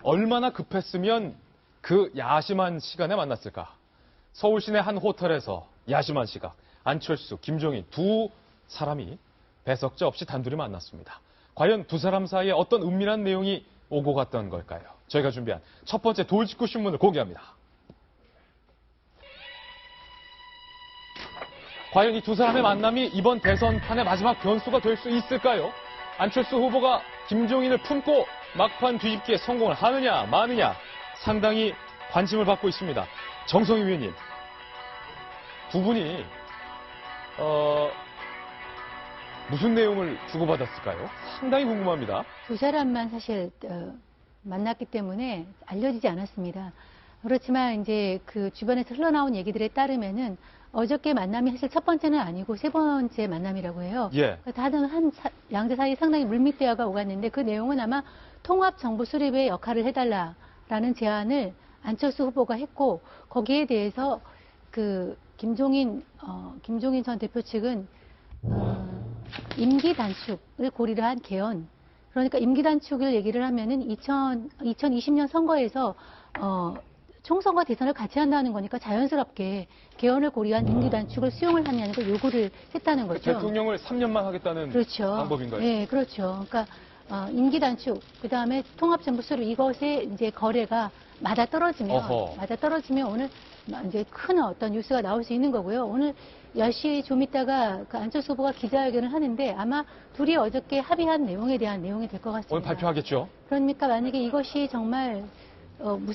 얼마나 급했으면 그 야심한 시간에 만났을까? 서울 시내 한 호텔에서 야심한 시각, 안철수, 김종인 두 사람이 배석자 없이 단둘이 만났습니다. 과연 두 사람 사이에 어떤 은밀한 내용이 오고 갔던 걸까요? 저희가 준비한 첫 번째 돌직구 신문을 공개합니다. 과연 이 두 사람의 만남이 이번 대선판의 마지막 변수가 될 수 있을까요? 안철수 후보가 김종인을 품고 막판 뒤집기에 성공을 하느냐 마느냐 상당히 관심을 받고 있습니다. 정성희 위원님, 두 분이 무슨 내용을 주고받았을까요? 상당히 궁금합니다. 두 사람만 사실 만났기 때문에 알려지지 않았습니다. 그렇지만 이제 그 주변에서 흘러나온 얘기들에 따르면은 어저께 만남이 사실 첫 번째는 아니고 세 번째 만남이라고 해요. 예. 다들 양자 사이 상당히 물밑 대화가 오갔는데 그 내용은 아마 통합 정부 수립의 역할을 해달라라는 제안을 안철수 후보가 했고 거기에 대해서 그 김종인 전 대표 측은 임기 단축을 고리로 한 개헌. 그러니까 임기 단축을 얘기를 하면은 2020년 선거에서 총선과 대선을 같이 한다는 거니까 자연스럽게 개헌을 고려한 임기 단축을 수용을 하냐는 걸 요구를 했다는 거죠. 대통령을 3년만 하겠다는 그렇죠. 방법인가요? 네, 그렇죠. 그러니까 임기 단축, 그다음에 통합정부 수립 이것의 이제 거래가 맞아떨어지면 오늘 이제 큰 어떤 뉴스가 나올 수 있는 거고요. 오늘 10시 좀 있다가 그 안철수 후보가 기자회견을 하는데 아마 둘이 어저께 합의한 내용에 대한 내용이 될 것 같습니다. 오늘 발표하겠죠? 그러니까 만약에 이것이 정말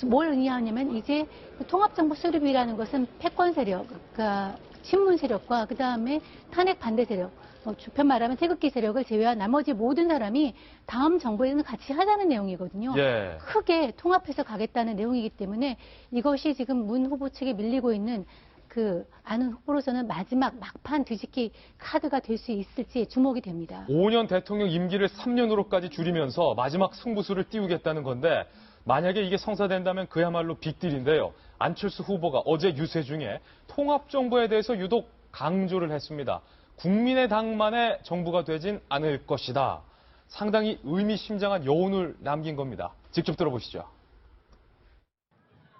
뭘 의미하냐면 이제 통합정부 수립이라는 것은 패권 세력, 그러니까 친문 세력과 그 다음에 탄핵 반대 세력, 주편 말하면 태극기 세력을 제외한 나머지 모든 사람이 다음 정부에는 같이 하자는 내용이거든요. 예. 크게 통합해서 가겠다는 내용이기 때문에 이것이 지금 문 후보 측에 밀리고 있는 그 아는 후보로서는 마지막 막판 뒤집기 카드가 될 수 있을지 주목이 됩니다. 5년 대통령 임기를 3년으로까지 줄이면서 마지막 승부수를 띄우겠다는 건데 만약에 이게 성사된다면 그야말로 빅딜인데요. 안철수 후보가 어제 유세 중에 통합정부에 대해서 유독 강조를 했습니다. 국민의당만의 정부가 되진 않을 것이다. 상당히 의미심장한 여운을 남긴 겁니다. 직접 들어보시죠.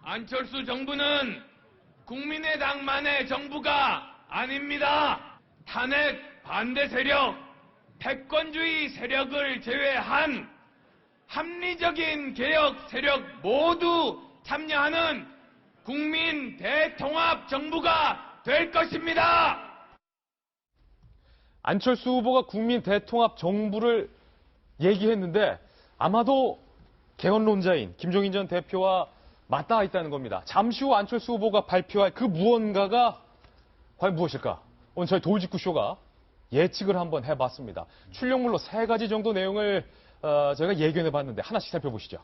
안철수 정부는 국민의당만의 정부가 아닙니다. 탄핵 반대 세력, 패권주의 세력을 제외한 합리적인 개혁 세력 모두 참여하는 국민 대통합 정부가 될 것입니다. 안철수 후보가 국민 대통합 정부를 얘기했는데 아마도 개헌론자인 김종인 전 대표와 맞닿아 있다는 겁니다. 잠시 후 안철수 후보가 발표할 그 무언가가 과연 무엇일까? 오늘 저희 돌직구쇼가 예측을 한번 해봤습니다. 출력물로 3가지 정도 내용을 저희가 예견해봤는데 하나씩 살펴보시죠.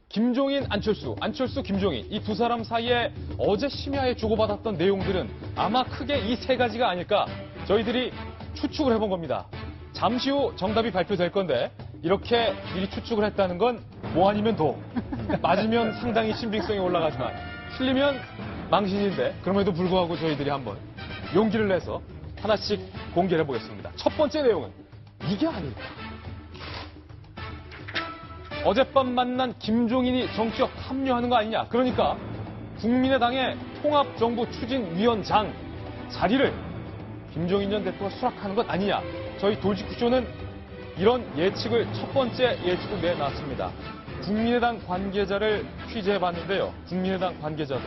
김종인, 안철수, 김종인 이 두 사람 사이에 어제 심야에 주고받았던 내용들은 아마 크게 이 3가지가 아닐까 저희들이 추측을 해본 겁니다. 잠시 후 정답이 발표될 건데 이렇게 미리 추측을 했다는 건 뭐 아니면 도. 맞으면 상당히 신빙성이 올라가지만 틀리면 망신인데 그럼에도 불구하고 저희들이 한번 용기를 내서 하나씩 공개를 해보겠습니다. 첫 번째 내용은 이게 아닐까. 어젯밤 만난 김종인이 정치적 합류하는 거 아니냐. 그러니까 국민의당의 통합정부 추진위원장 자리를 김종인 전 대표가 수락하는 것 아니냐. 저희 돌직구쇼는 이런 예측을 첫 번째 예측을 내놨습니다. 국민의당 관계자를 취재해봤는데요. 국민의당 관계자도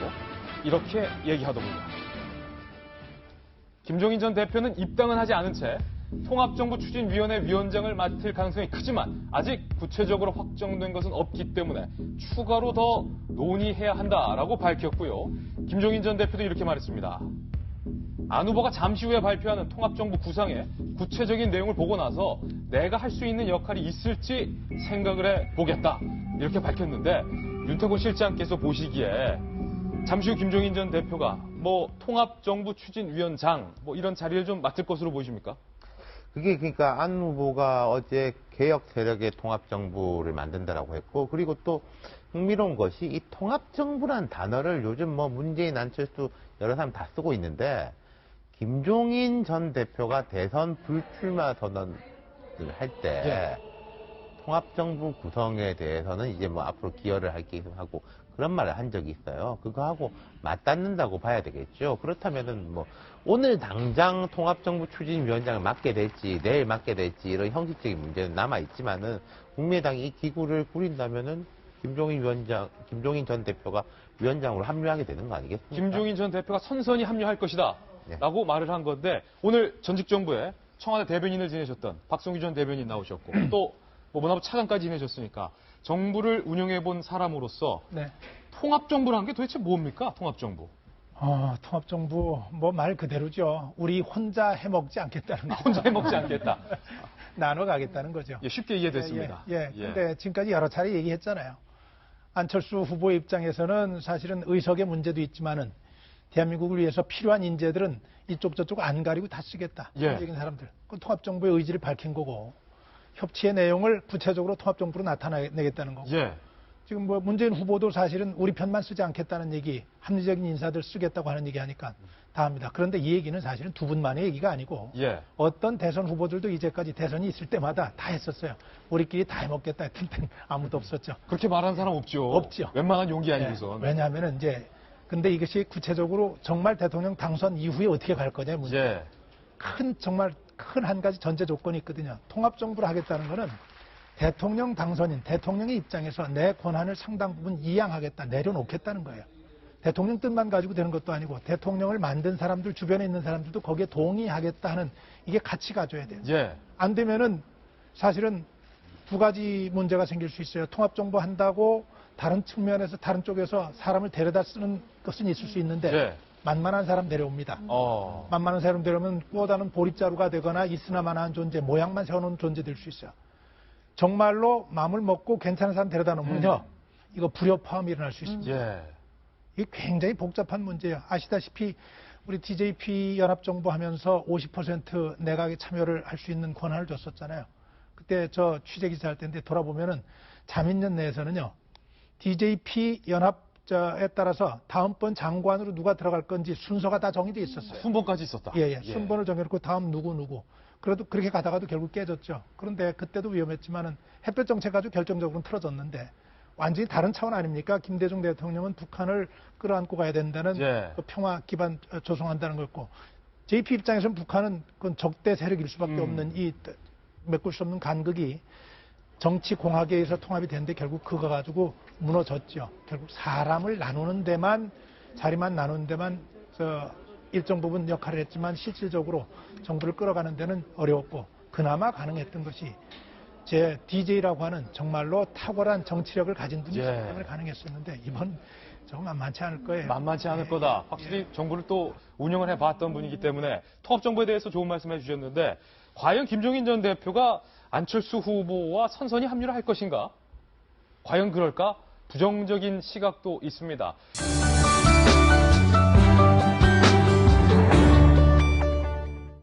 이렇게 얘기하더군요. 김종인 전 대표는 입당은 하지 않은 채 통합정부 추진위원회 위원장을 맡을 가능성이 크지만 아직 구체적으로 확정된 것은 없기 때문에 추가로 더 논의해야 한다라고 밝혔고요. 김종인 전 대표도 이렇게 말했습니다. 안 후보가 잠시 후에 발표하는 통합정부 구상의 구체적인 내용을 보고 나서 내가 할 수 있는 역할이 있을지 생각을 해보겠다. 이렇게 밝혔는데 윤태곤 실장께서 보시기에 잠시 후 김종인 전 대표가 통합정부 추진위원장 이런 자리를 좀 맡을 것으로 보이십니까? 그게 그러니까 안 후보가 어제 개혁 세력의 통합정부를 만든다라고 했고 그리고 또 흥미로운 것이 이 통합정부란 단어를 요즘 문재인, 안철수 여러 사람 다 쓰고 있는데 김종인 전 대표가 대선 불출마 선언을 할 때 통합정부 구성에 대해서는 이제 뭐 앞으로 기여를 할 계획하고 그런 말을 한 적이 있어요. 그거하고 맞닿는다고 봐야 되겠죠. 그렇다면은 뭐 오늘 당장 통합정부 추진위원장을 맡게 될지 내일 맡게 될지 이런 형식적인 문제는 남아 있지만은 국민의당이 이 기구를 꾸린다면은 김종인 전 대표가 위원장으로 합류하게 되는 거 아니겠습니까? 김종인 전 대표가 선선히 합류할 것이다. 네. 라고 말을 한 건데 오늘 전직 정부에 청와대 대변인을 지내셨던 박성규 전 대변인 나오셨고 또 뭐 문화부 차관까지 지내셨으니까 정부를 운영해 본 사람으로서 네. 통합정부라는 게 도대체 뭡니까? 통합정부. 통합정부, 뭐 말 그대로죠. 우리 혼자 해먹지 않겠다는 거. 혼자 해먹지 않겠다. 나눠 가겠다는 거죠. 예, 쉽게 이해됐습니다. 예. 근데 지금까지 여러 차례 얘기했잖아요. 안철수 후보의 입장에서는 사실은 의석의 문제도 있지만은 대한민국을 위해서 필요한 인재들은 이쪽 저쪽 안 가리고 다 쓰겠다. 예. 얘기한 사람들. 그 통합정부의 의지를 밝힌 거고 협치의 내용을 구체적으로 통합정부로 나타내겠다는 거고. 예. 지금 뭐 문재인 후보도 사실은 우리 편만 쓰지 않겠다는 얘기, 합리적인 인사들 쓰겠다고 하는 얘기 하니까 다 합니다. 그런데 이 얘기는 사실은 두 분만의 얘기가 아니고 예. 어떤 대선 후보들도 이제까지 대선이 있을 때마다 다 했었어요. 우리끼리 다 해먹겠다 했을 땐 아무도 없었죠. 그렇게 말하는 사람 없죠. 없죠. 웬만한 용기 아니고선. 왜냐하면은 이제 근데 이것이 구체적으로 정말 대통령 당선 이후에 어떻게 갈 거냐 문제. 예. 정말 큰 한 가지 전제 조건이 있거든요. 통합정부를 하겠다는 거는 대통령 당선인, 대통령의 입장에서 내 권한을 상당 부분 이양하겠다, 내려놓겠다는 거예요. 대통령 뜻만 가지고 되는 것도 아니고 대통령을 만든 사람들, 주변에 있는 사람들도 거기에 동의하겠다 하는 이게 같이 가져야 돼요. 예. 안 되면은 사실은 두 가지 문제가 생길 수 있어요. 통합정부 한다고 다른 측면에서 다른 쪽에서 사람을 데려다 쓰는 것은 있을 수 있는데 예. 만만한 사람 데려옵니다. 만만한 사람 데려오면 꼬다는 보릿자루가 되거나 있으나마나한 존재, 모양만 세워놓은 존재 될 수 있어요. 정말로 마음을 먹고 괜찮은 사람 데려다 놓으면요. 이거 불협화음이 일어날 수 있습니다. 예. 이게 굉장히 복잡한 문제예요. 아시다시피 우리 DJP 연합정부 하면서 50% 내각에 참여를 할 수 있는 권한을 줬었잖아요. 그때 저 취재기사 할 때인데 돌아보면은 자민련 내에서는요. DJP 연합자에 따라서 다음번 장관으로 누가 들어갈 건지 순서가 다 정해져 있었어요. 순번까지 있었다. 예. 순번을 정해놓고 다음 누구. 그래도 그렇게 가다가도 결국 깨졌죠. 그런데 그때도 위험했지만은 햇볕 정책 가지고 결정적으로는 틀어졌는데 완전히 다른 차원 아닙니까? 김대중 대통령은 북한을 끌어안고 가야 된다는 예. 그 평화 기반 조성한다는 거였고 JP 입장에서는 북한은 그건 적대 세력일 수밖에 없는 이 메꿀 수 없는 간극이 정치 공학에서 통합이 됐는데 결국 그거 가지고 무너졌죠. 결국 사람을 나누는 데만 자리만 나누는 데만 일정 부분 역할을 했지만 실질적으로 정부를 끌어가는 데는 어려웠고 그나마 가능했던 것이 제 DJ라고 하는 정말로 탁월한 정치력을 가진 분이 있기 예. 때문에 가능했었는데 이번 정말 만만치 않을 거예요. 만만치 않을 거다. 확실히 정부를 또 운영을 해봤던 분이기 때문에 통합정부에 대해서 좋은 말씀 해주셨는데 과연 김종인 전 대표가 안철수 후보와 선선히 합류를 할 것인가? 과연 그럴까? 부정적인 시각도 있습니다.